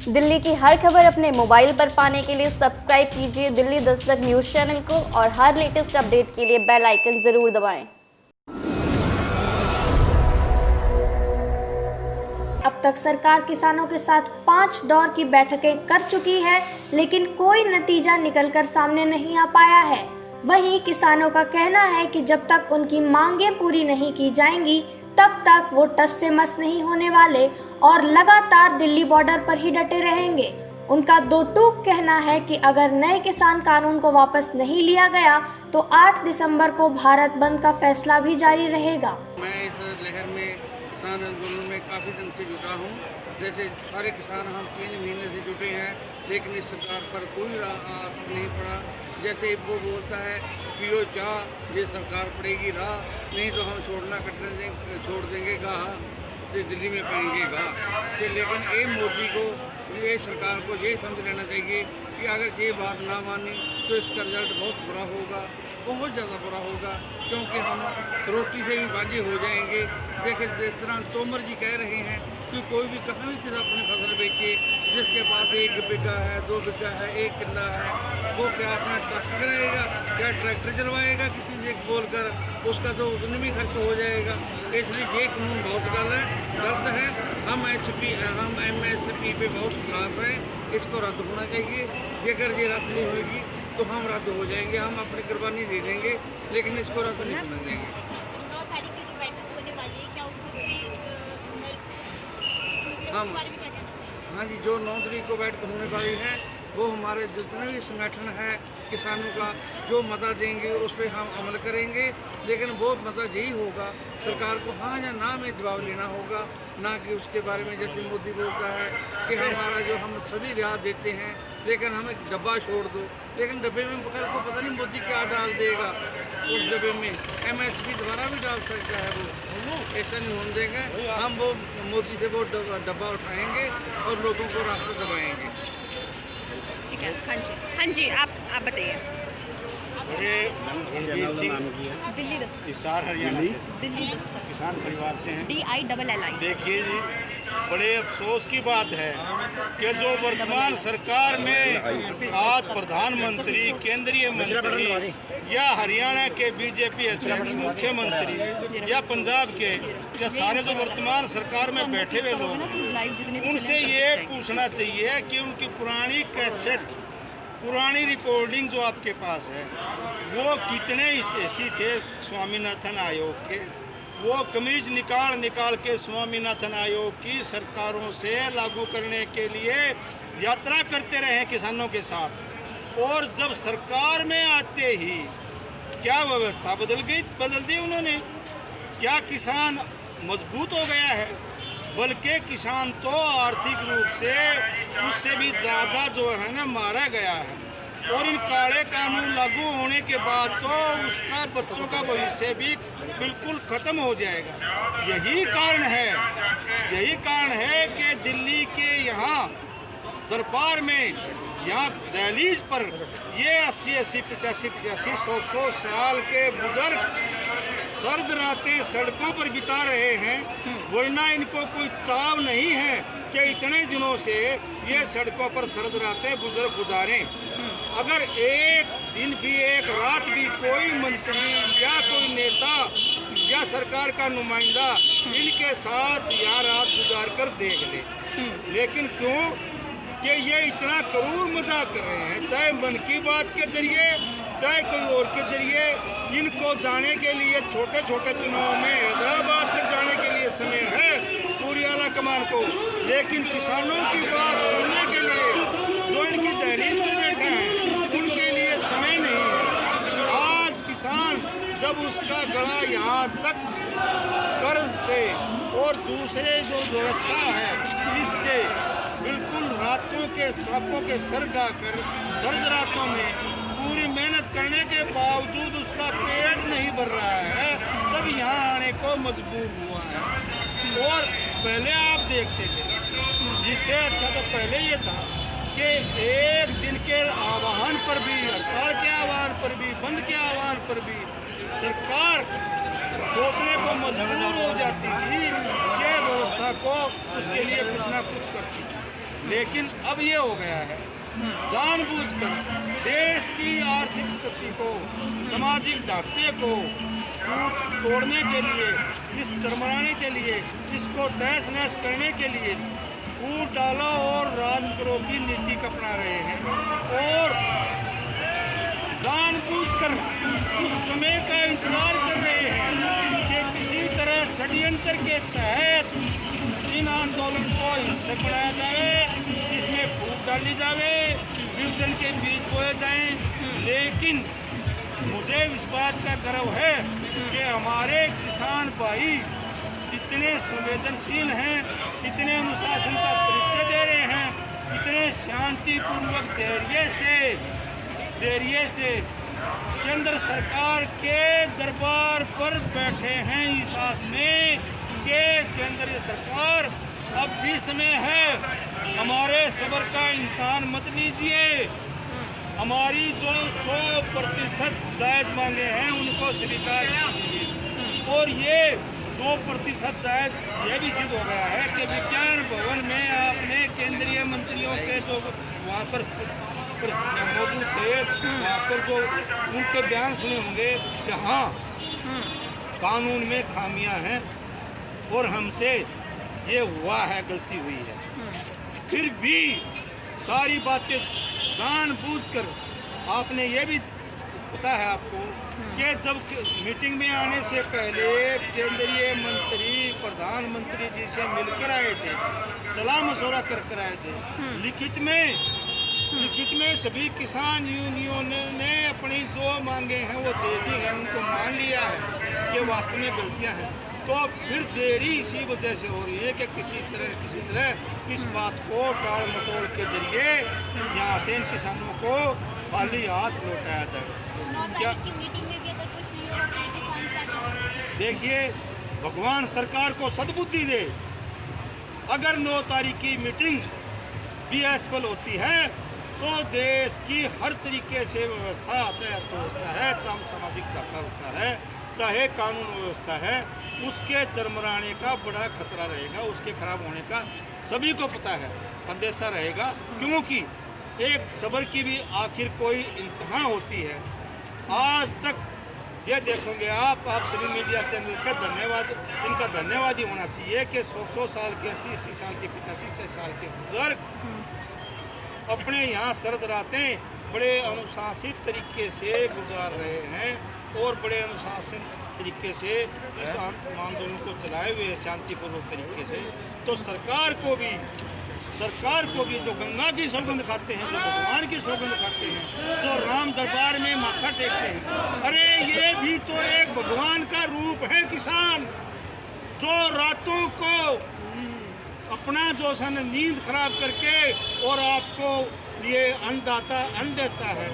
दिल्ली की हर खबर अपने मोबाइल पर पाने के लिए सब्सक्राइब कीजिए दिल्ली दस्तक न्यूज़ चैनल को और हर लेटेस्ट अपडेट के लिए बेल आइकन जरूर दबाएं। अब तक सरकार किसानों के साथ 5 दौर की बैठकें कर चुकी है, लेकिन कोई नतीजा निकलकर सामने नहीं आ पाया है। वहीं किसानों का कहना है कि जब तक उनकी मांगें पूरी नहीं की जाएंगी, तब तक वो टस से मस नहीं होने वाले और लगातार दिल्ली बॉर्डर पर ही डटे रहेंगे। उनका दो टूक कहना है कि अगर नए किसान कानून को वापस नहीं लिया गया तो 8 दिसंबर को भारत बंद का फैसला भी जारी रहेगा। मैं इस लहर में किसान आंदोलन में काफ़ी दिन से जुटा हूँ। जैसे सारे किसान हम 3 महीने से जुटे हैं, लेकिन इस सरकार पर कोई असर नहीं पड़ा। जैसे वो बोलता है पियो चाह, ये सरकार पड़ेगी राह, नहीं तो हम छोड़ देंगे गाह, तो दिल्ली में पाएंगे गाह। तो लेकिन ये मोदी को, ये सरकार को ये समझ लेना चाहिए कि अगर ये बात ना मानी तो इसका रिजल्ट बहुत बुरा होगा, बहुत ज़्यादा बुरा होगा, क्योंकि हम रोटी से भी बाजी हो जाएंगे। देखिए जिस तरह तोमर जी कह रहे हैं कि कोई भी कहाँ भी किसी अपनी फसल बेचे, जिसके पास 1 बीघा है, 2 बीघा है, 1 किला है, वो क्या अपना ट्रैक्टर कराएगा, क्या ट्रैक्टर चलवाएगा किसी से बोलकर? उसका तो उसमें भी खर्च हो जाएगा। इसलिए ये कानून बहुत गलत है। हम MSP पे बहुत खिलाफ हैं, इसको रद्द होना चाहिए। अगर ये रद्द नहीं होगी तो हम रद्द हो जाएंगे, हम अपनी कुर्बानी दे देंगे, लेकिन इसको रद्द नहीं होने देंगे। हाँ जी, जो 9 तारीख को बैठक होने वाली है, वो हमारे जितने भी संगठन है किसानों का जो मदद देंगे उस पर हम अमल करेंगे। लेकिन वो मदद यही होगा, सरकार को हाँ या ना में जवाब लेना होगा, ना कि उसके बारे में जैसे मोदी बोलता है कि हमारा जो हम सभी रियायत देते हैं, लेकिन हमें डब्बा छोड़ दो। लेकिन डब्बे में कल को पता नहीं मोदी क्या डाल देगा, उस डब्बे में MSP दोबारा भी डाल सकता है। वो ऐसा नहीं होने देंगे। हम वो मोदी से वो डब्बा उठाएंगे और लोगों को रास्ता दबाएंगे। ठीक है। हाँ जी, आप बताइए। रणवीर सिंह, दिल्ली दस्तक, हिसार हरियाणा से, दिल्ली दस्तक, किसान परिवार से हैं। DILLI। देखिए जी, बड़े अफसोस की बात है कि जो वर्तमान सरकार में आज प्रधानमंत्री, केंद्रीय मंत्री या हरियाणा के बीजेपी अध्यक्ष, मुख्यमंत्री या पंजाब के, या सारे जो वर्तमान सरकार में बैठे हुए लोग हैं, उनसे ये पूछना चाहिए कि उनकी पुरानी कैसेट, पुरानी रिकॉर्डिंग जो आपके पास है, वो कितने ऐसी थे स्वामीनाथन आयोग के, वो कमीज निकाल के स्वामीनाथन आयोग की सरकारों से लागू करने के लिए यात्रा करते रहे किसानों के साथ। और जब सरकार में आते ही क्या व्यवस्था बदल दी उन्होंने? क्या किसान मजबूत हो गया है? बल्कि किसान तो आर्थिक रूप से उससे भी ज़्यादा जो है ना मारा गया है। और इन काले कानून लागू होने के बाद तो उसका बच्चों का भविष्य भी बिल्कुल ख़त्म हो जाएगा। यही कारण है कि दिल्ली के यहाँ दरबार में, यहाँ दहलीज पर ये 80, 85, 100 साल के बुजुर्ग सर्द रातें सड़कों पर बिता रहे हैं, वरना इनको कोई चाव नहीं है कि इतने दिनों से ये सड़कों पर सर्द रातें बुजुर्ग गुजारें। अगर एक दिन भी, एक रात भी कोई मंत्री या कोई नेता या सरकार का नुमाइंदा इनके साथ यहाँ रात गुजार कर देख ले, लेकिन क्यों कि ये इतना करूर मजाक कर रहे हैं, चाहे मन की बात के जरिए, चाहे कोई और के जरिए। इनको जाने के लिए छोटे छोटे चुनाव में हैदराबाद तक जाने के लिए समय है पूरी आला कमान को, लेकिन किसानों की बात सुनने के लिए जो इनकी दहलीज पर बैठे हैं उनके लिए समय नहीं है। आज किसान जब उसका गला यहाँ तक कर्ज से और दूसरे जो व्यवस्था है इससे बिल्कुल रातों के सांपों के सर गाकर सर्द रातों में पूरी मेहनत करने के बावजूद उसका पेट नहीं भर रहा है, तब यहाँ आने को मजबूर हुआ है। और पहले आप देखते थे, जिससे अच्छा तो पहले ये था कि एक दिन के आह्वान पर भी, हड़ताल के आह्वान पर भी, बंद के आह्वान पर भी सरकार सोचने को मजबूर हो जाती थी कि व्यवस्था को उसके लिए कुछ ना कुछ करती थी। लेकिन अब ये हो गया है जानबूझकर देश की आर्थिक स्थिति को, सामाजिक ढांचे को तोड़ने के लिए, इस चरमराने के लिए, इसको तहस नहस करने के लिए फूट डालो और राज करो की नीति अपना रहे हैं और जानबूझकर उस समय का इंतजार कर रहे हैं कि किसी तरह षड्यंत्र के तहत इन आंदोलन को हिंसक बनाया जाए, इसमें फूट डाली जाए, विघटन के बीज बोए जाएं। लेकिन मुझे इस बात का गर्व है कि हमारे किसान भाई इतने संवेदनशील हैं, इतने अनुशासन का परिचय दे रहे हैं, इतने शांतिपूर्वक धैर्य से केंद्र सरकार के दरबार पर बैठे हैं इस आस में कि केंद्र सरकार अब भी समय है, हमारे सब्र का इम्तिहान मत लीजिए, हमारी जो 100% जायज़ मांगे हैं उनको स्वीकार कीजिए। और ये 100% जायज़ ये भी सिद्ध हो गया है कि विज्ञान भवन में आपने केंद्रीय मंत्रियों के जो वहाँ पर मौजूद थे, वहाँ पर जो उनके बयान सुने होंगे कि हाँ कानून में खामियां हैं और हमसे ये हुआ है, गलती हुई है। फिर भी सारी बातें जानबूझकर आपने ये भी पता है आपको कि जब मीटिंग में आने से पहले केंद्रीय मंत्री प्रधानमंत्री जी से मिलकर आए थे, सलाह मशवरा कर आए थे, लिखित में सभी किसान यूनियनों ने अपनी जो मांगे हैं वो दे दी हैं, उनको मान लिया है कि वास्तव में गलतियां हैं। तो अब फिर देरी इसी वजह से हो रही है कि किसी तरह इस बात को टाल मटोल के जरिए यहाँ से इन किसानों को खाली हाथ लौटाया जाए। क्या देखिए, भगवान सरकार को सद्बुद्धि दे, अगर 9 तारीख की मीटिंग भी असफल होती है तो देश की हर तरीके से व्यवस्था, चाहे अर्थव्यवस्था है, चाहे सामाजिक व्यवस्था है, चाहे कानून व्यवस्था है, उसके चरमराने का बड़ा खतरा रहेगा, उसके खराब होने का सभी को पता है, अंदेशा रहेगा। क्योंकि एक सब्र की भी आखिर कोई इंतहा होती है। आज तक ये देखोगे आप सभी मीडिया चैनल का धन्यवाद, इनका धन्यवाद ही होना चाहिए कि 100 साल के, 80 साल के, 85 साल के बुजुर्ग अपने यहाँ सर्द रातें बड़े अनुशासित तरीके से गुजार रहे हैं और बड़े अनुशासित तरीके से इस आंदोलन को चलाए हुए शांतिपूर्वक तरीके से। तो सरकार को भी जो गंगा की सौगंध खाते हैं, जो भगवान की सौगंध खाते हैं, जो राम दरबार में माथा टेकते हैं, अरे ये भी तो एक भगवान का रूप है किसान, जो रातों को अपना जो सन नींद खराब करके और आपको ये अन्न देता है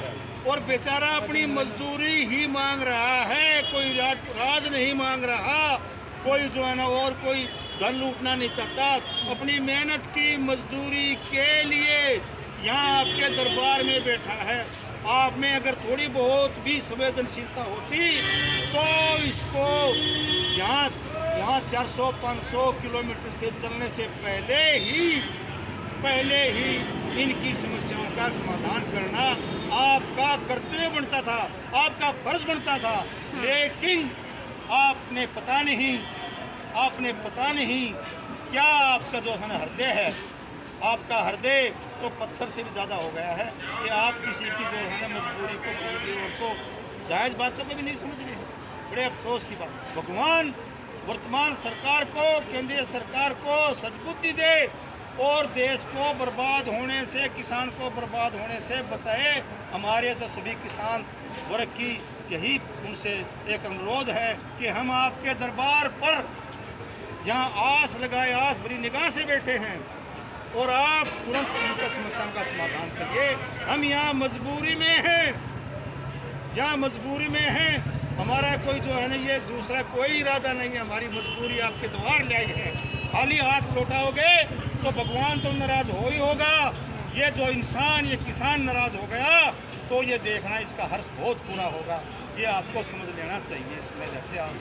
और बेचारा अपनी मजदूरी ही मांग रहा है, कोई राज नहीं मांग रहा, कोई जो है ना और कोई धन लूटना नहीं चाहता, अपनी मेहनत की मजदूरी के लिए यहाँ आपके दरबार में बैठा है। आप में अगर थोड़ी बहुत भी संवेदनशीलता होती तो इसको यहाँ 400-500 किलोमीटर से चलने से पहले ही इनकी समस्याओं का समाधान करना आपका कर्तव्य बनता था, आपका फर्ज बनता था। लेकिन आपने पता नहीं क्या आपका जो है हृदय है, आपका हृदय तो पत्थर से भी ज़्यादा हो गया है कि आप किसी की जो है ना मजबूरी को, को जायज़ बातों को भी नहीं समझ रहे हैं। बड़े अफसोस की बात। भगवान वर्तमान सरकार को, केंद्रीय सरकार को सद्बुद्धि दे और देश को बर्बाद होने से, किसान को बर्बाद होने से बचाए। हमारे तो सभी किसान वर्ग की यही उनसे एक अनुरोध है कि हम आपके दरबार पर यहाँ आस लगाए, आस भरी निगाह से बैठे हैं और आप तुरंत उनका समस्याओं का समाधान करिए। हम यहाँ मजबूरी में हैं, हमारा कोई जो है ना ये दूसरा कोई इरादा नहीं है, हमारी मजबूरी आपके द्वार ले आई है। खाली हाथ लौटाओगे तो भगवान तो नाराज हो ही होगा। ये जो इंसान, ये किसान नाराज हो गया तो ये देखना इसका हर्ष बहुत बुरा होगा, ये आपको समझ लेना चाहिए। इसमें रहते आप